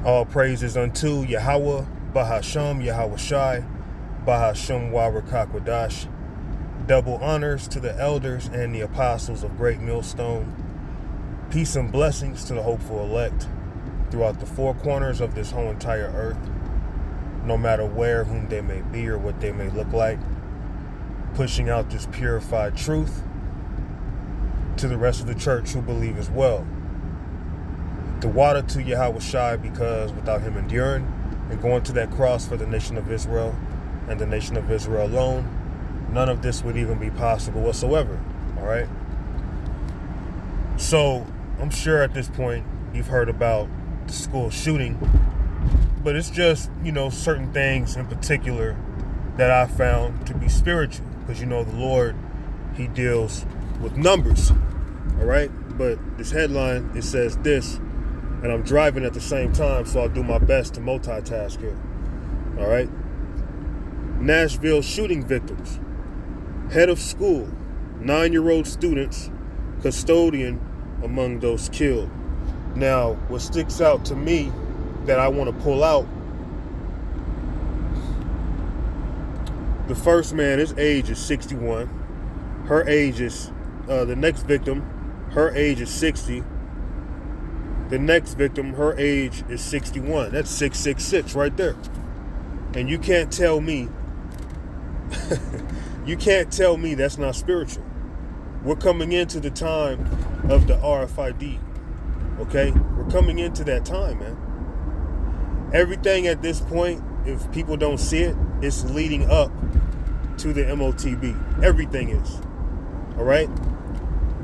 All praises unto Yahweh, Bahasham, Yahweh Shai, Bahasham Wawakakwadash. Double honors to the elders and the apostles of Great Millstone. Peace and blessings to the hopeful elect throughout the four corners of this whole entire earth, no matter where, whom they may be, or what they may look like. Pushing out this purified truth to the rest of the church who believe as well. The water to Yahweh Shai, because without him enduring and going to that cross for the nation of Israel and the nation of Israel alone, none of this would even be possible whatsoever. All right. So I'm sure at this point you've heard about the school shooting, but it's just, certain things in particular that I found to be spiritual, because the Lord, he deals with numbers. All right. But this headline, it says this, and I'm driving at the same time, so I'll do my best to multitask here. All right. Nashville shooting victims. Head of school, 9-year-old students, custodian among those killed. Now, what sticks out to me that I want to pull out, the first man, his age is 61. Her age is, the next victim, her age is 60. The next victim, her age is 61. That's 666 right there. And you can't tell me, that's not spiritual. We're coming into the time of the RFID, okay? We're coming into that time, man. Everything at this point, if people don't see it, it's leading up to the MOTB. Everything is, all right?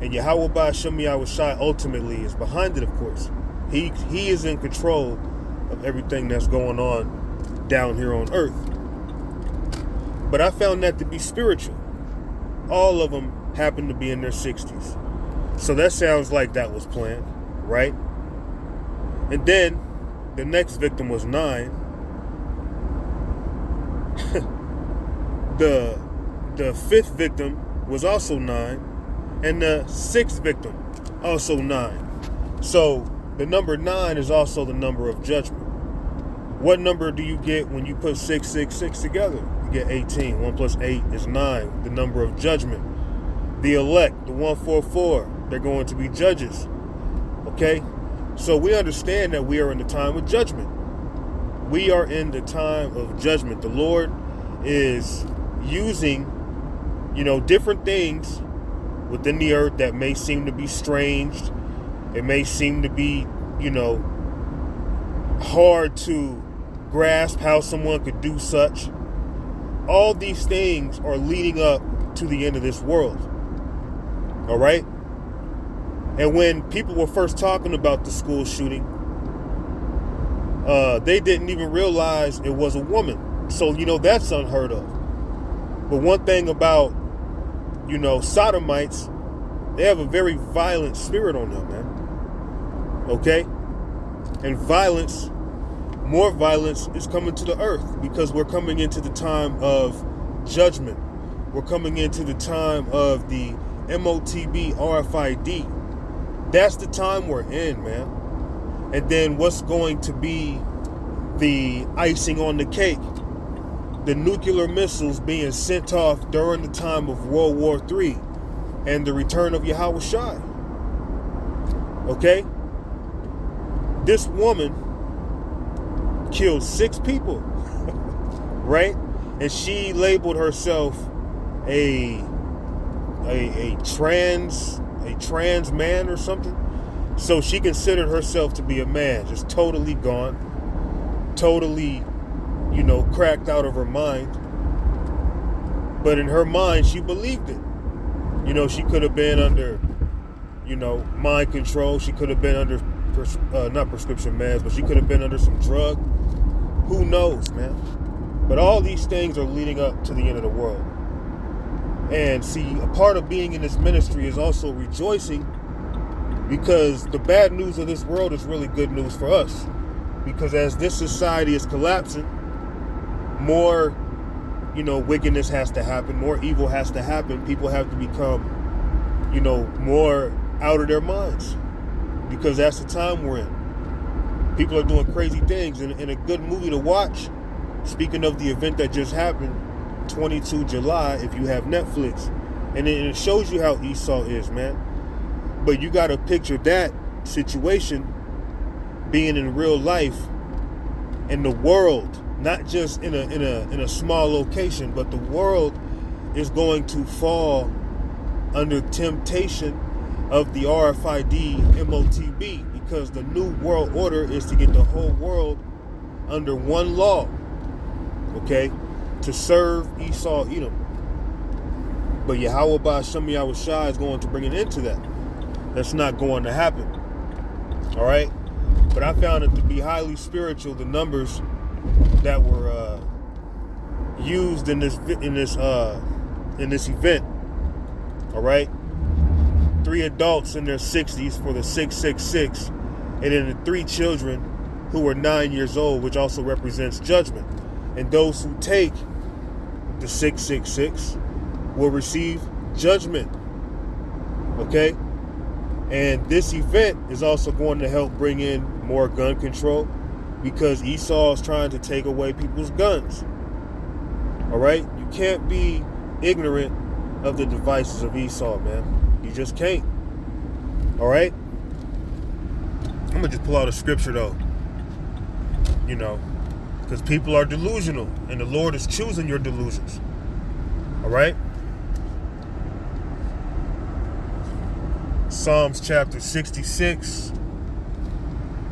And Yahweh Ba'Shem Yahweh Shai ultimately is behind it, of course. He is in control of everything that's going on down here on earth. But I found that to be spiritual. All of them happen to be in their 60s. So that sounds like that was planned, right? And then the next victim was 9. The fifth victim was also 9. And the sixth victim, also 9. So the number 9 is also the number of judgment. What number do you get when you put 666 together? You get 18. 1 plus 8 is 9, the number of judgment. The elect, the 144, they're going to be judges. Okay? So we understand that we are in the time of judgment. We are in the time of judgment. The Lord is using, different things within the earth that may seem to be strange. It may seem to be, hard to grasp how someone could do such. All these things are leading up to the end of this world. All right? And when people were first talking about the school shooting, they didn't even realize it was a woman. So, that's unheard of. But one thing about, sodomites, they have a very violent spirit on them, man. Okay? And more violence is coming to the earth, because we're coming into the time of judgment. We're coming into the time of the MOTB RFID. That's the time we're in, man. And then what's going to be the icing on the cake? The nuclear missiles being sent off during the time of World War III and the return of Yahweh Shai. Okay? This woman killed 6 people, right? And she labeled herself a trans man or something. So she considered herself to be a man, just totally gone, totally, cracked out of her mind. But in her mind, she believed it. She could have been under, mind control. She could have been under, not prescription meds, but she could have been under some drug. Who knows, man? But all these things are leading up to the end of the world. And see, a part of being in this ministry is also rejoicing, because the bad news of this world is really good news for us. Because as this society is collapsing, more, wickedness has to happen, more evil has to happen. People have to become, more out of their minds, because that's the time we're in. People are doing crazy things. And a good movie to watch, speaking of the event that just happened, 22 July, if you have Netflix. And it shows you how Esau is, man. But you got to picture that situation being in real life in the world, not just in a small location, but the world is going to fall under temptation of the RFID MOTB, because the new world order is to get the whole world under one law, okay, to serve Esau, Edom. But Yahweh Ba'Shem Yahushua is going to bring an end to that. That's not going to happen. All right? But I found it to be highly spiritual, the numbers that were used in this event. All right? 3 adults in their 60s for the 666, and then the 3 children who were 9 years old, which also represents judgment. And those who take the 666 will receive judgment. Okay? And this event is also going to help bring in more gun control, because Esau is trying to take away people's guns. All right? You can't be ignorant of the devices of Esau, man. You just can't. All right? I'm going to just pull out a scripture, though. You know, because people are delusional, and the Lord is choosing your delusions. All right? Psalms chapter 66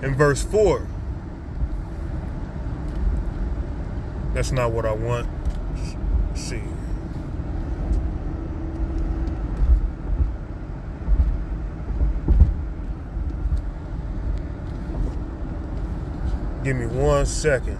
and verse 4. That's not what I want. Let's see. Give me 1 second.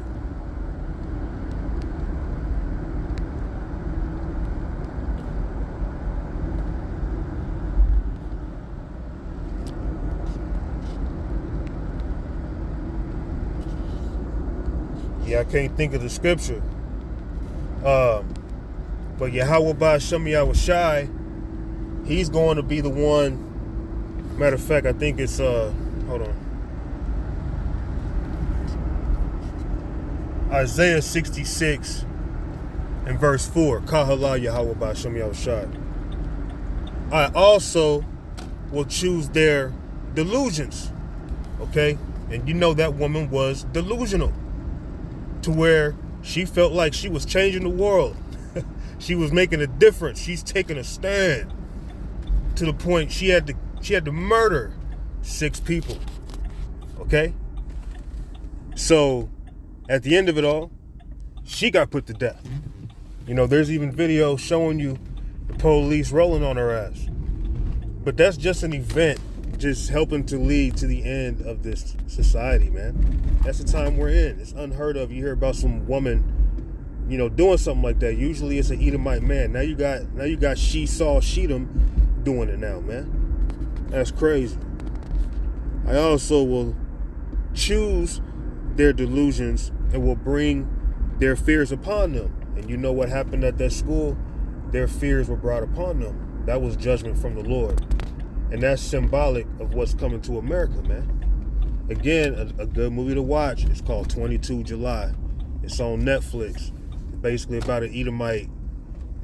Yeah, I can't think of the scripture. But Yahweh Ba'Shem Yahushai, he's going to be the one. Matter of fact, I think it's hold on. Isaiah 66 and verse 4. Kahala Yahweh Ba'Shem Yahushai. I also will choose their delusions. Okay? And you know that woman was delusional, to where she felt like she was changing the world. She was making a difference. She's taking a stand, to the point she had to murder 6 people. Okay? So at the end of it all, she got put to death. You know, there's even video showing you the police rolling on her ass. But that's just an event, just helping to lead to the end of this society, man. That's the time we're in. It's unheard of. You hear about some woman, you know, doing something like that. Usually it's an Edomite man. Now you got She-Saw Shedom doing it now, man. That's crazy. I also will choose their delusions and will bring their fears upon them. And you know what happened at that school? Their fears were brought upon them. That was judgment from the Lord. And that's symbolic of what's coming to America, man. Again, a good movie to watch. It's called 22 July. It's on Netflix. Basically about an Edomite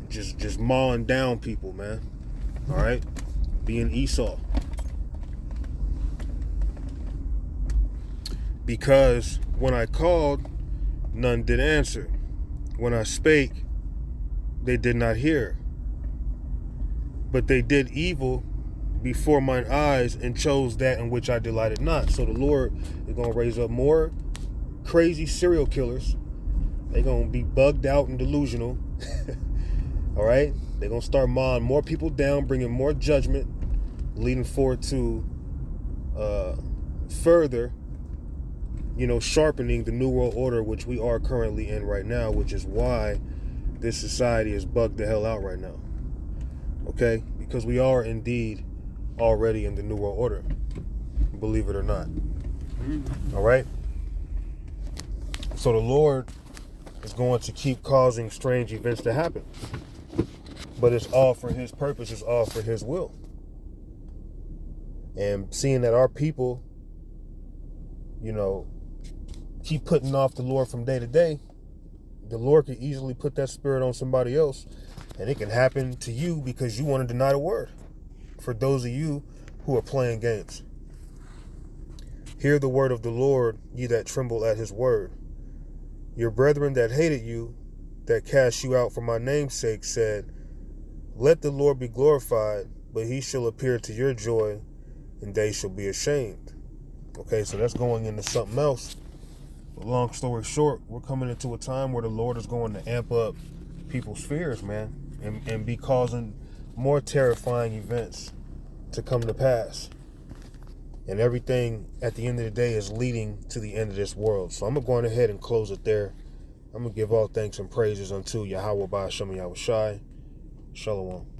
just mawing down people, man. All right? Being Esau. Because when I called, none did answer. When I spake, they did not hear. But they did evil before mine eyes, and chose that in which I delighted not. So the Lord is going to raise up more crazy serial killers. They're going to be bugged out and delusional. All right? They're going to start mawing more people down, bringing more judgment, leading forward to further, you know, sharpening the New World Order, which we are currently in right now, which is why this society is bugged the hell out right now. Okay? Because we are indeed already in the New World Order, believe it or not. All right? So the Lord is going to keep causing strange events to happen. But it's all for his purpose. It's all for his will. And seeing that our people, you know, keep putting off the Lord from day to day, the Lord could easily put that spirit on somebody else, and it can happen to you because you want to deny the word. For those of you who are playing games, hear the word of the Lord, ye that tremble at his word. Your brethren that hated you, that cast you out for my name's sake, said, let the Lord be glorified, but he shall appear to your joy, and they shall be ashamed. Okay, so that's going into something else. But long story short, we're coming into a time where the Lord is going to amp up people's fears, man, and be causing more terrifying events to come to pass. And everything at the end of the day is leading to the end of this world. So I'm going to go ahead and close it there. I'm going to give all thanks and praises unto Yahweh Ba'ashem Yahushai. Shalom.